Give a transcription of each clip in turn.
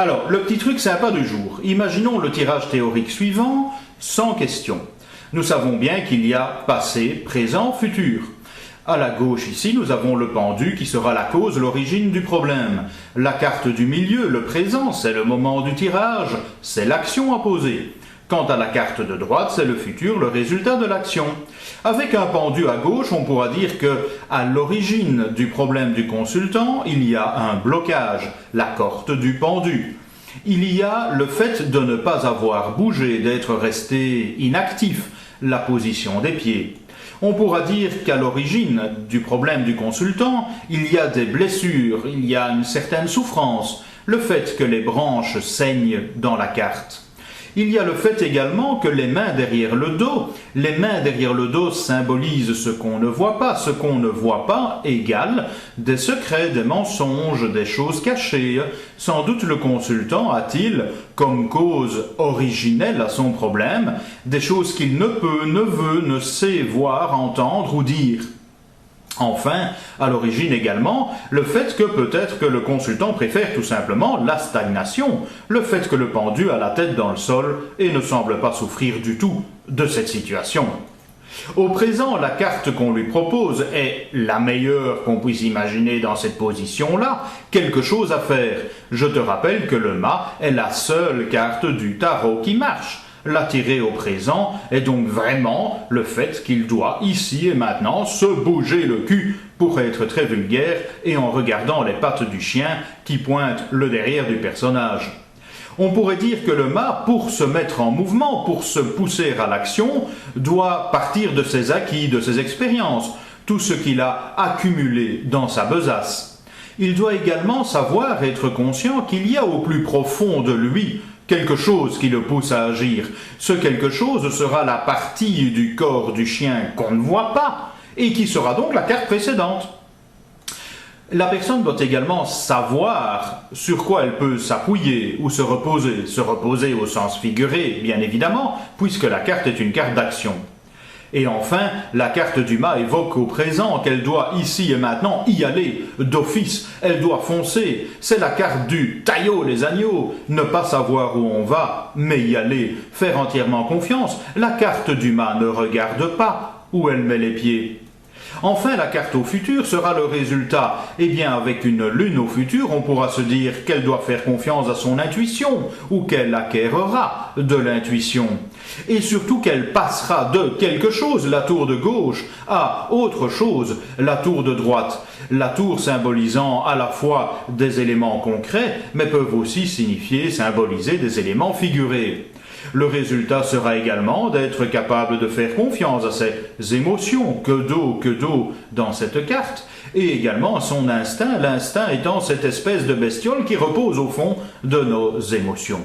Alors, le petit truc sympa du jour. Imaginons le tirage théorique suivant, sans question. Nous savons bien qu'il y a passé, présent, futur. À la gauche ici, nous avons le pendu qui sera la cause, l'origine du problème. La carte du milieu, le présent, c'est le moment du tirage, c'est l'action à poser. Quant à la carte de droite, c'est le futur, le résultat de l'action. Avec un pendu à gauche, on pourra dire que, à l'origine du problème du consultant, il y a un blocage, la corde du pendu. Il y a le fait de ne pas avoir bougé, d'être resté inactif, la position des pieds. On pourra dire qu'à l'origine du problème du consultant, il y a des blessures, il y a une certaine souffrance, le fait que les branches saignent dans la carte. Il y a le fait également que les mains derrière le dos symbolisent ce qu'on ne voit pas égale des secrets, des mensonges, des choses cachées. Sans doute le consultant a-t-il, comme cause originelle à son problème, des choses qu'il ne peut, ne veut, ne sait voir, entendre ou dire. Enfin, à l'origine également, le fait que peut-être que le consultant préfère tout simplement la stagnation, le fait que le pendu a la tête dans le sol et ne semble pas souffrir du tout de cette situation. Au présent, la carte qu'on lui propose est la meilleure qu'on puisse imaginer dans cette position-là, quelque chose à faire. Je te rappelle que le mât est la seule carte du tarot qui marche. La tirer au présent est donc vraiment le fait qu'il doit, ici et maintenant, se bouger le cul, pour être très vulgaire, et en regardant les pattes du chien qui pointent le derrière du personnage. On pourrait dire que le mât, pour se mettre en mouvement, pour se pousser à l'action, doit partir de ses acquis, de ses expériences, tout ce qu'il a accumulé dans sa besace. Il doit également savoir être conscient qu'il y a au plus profond de lui quelque chose qui le pousse à agir. Ce quelque chose sera la partie du corps du chien qu'on ne voit pas et qui sera donc la carte précédente. La personne doit également savoir sur quoi elle peut s'appuyer ou se reposer au sens figuré, bien évidemment, puisque la carte est une carte d'action. Et enfin, la carte du mât évoque au présent qu'elle doit ici et maintenant y aller, d'office, elle doit foncer. C'est la carte du taillot les agneaux, ne pas savoir où on va, mais y aller, faire entièrement confiance. La carte du mât ne regarde pas où elle met les pieds. Enfin, la carte au futur sera le résultat. Eh bien, avec une lune au futur, on pourra se dire qu'elle doit faire confiance à son intuition, ou qu'elle acquérera de l'intuition. Et surtout qu'elle passera de quelque chose, la tour de gauche, à autre chose, la tour de droite. La tour symbolisant à la fois des éléments concrets, mais peuvent aussi signifier, symboliser des éléments figurés. Le résultat sera également d'être capable de faire confiance à ses émotions, que d'eau dans cette carte, et également à son instinct, l'instinct étant cette espèce de bestiole qui repose au fond de nos émotions.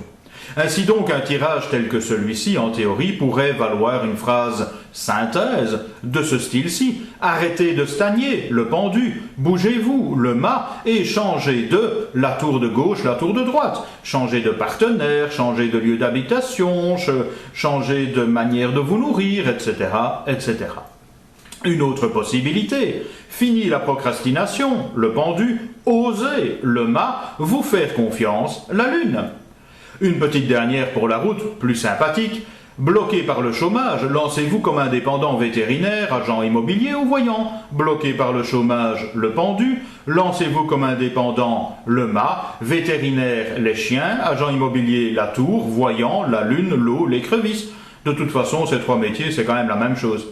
Ainsi donc, un tirage tel que celui-ci, en théorie, pourrait valoir une phrase synthèse de ce style-ci. Arrêtez de stagner, le pendu, bougez-vous, le mât, et changez de la tour de gauche, la tour de droite. Changez de partenaire, changez de lieu d'habitation, changez de manière de vous nourrir, etc., etc. Une autre possibilité, fini la procrastination, le pendu, osez, le mât, vous faire confiance, la lune. Une petite dernière pour la route, plus sympathique. Bloqué par le chômage, lancez-vous comme indépendant vétérinaire, agent immobilier ou voyant. Bloqué par le chômage, le pendu. Lancez-vous comme indépendant, le mât. Vétérinaire, les chiens. Agent immobilier, la tour. Voyant, la lune, l'eau, l'écrevisse. De toute façon, ces trois métiers, c'est quand même la même chose.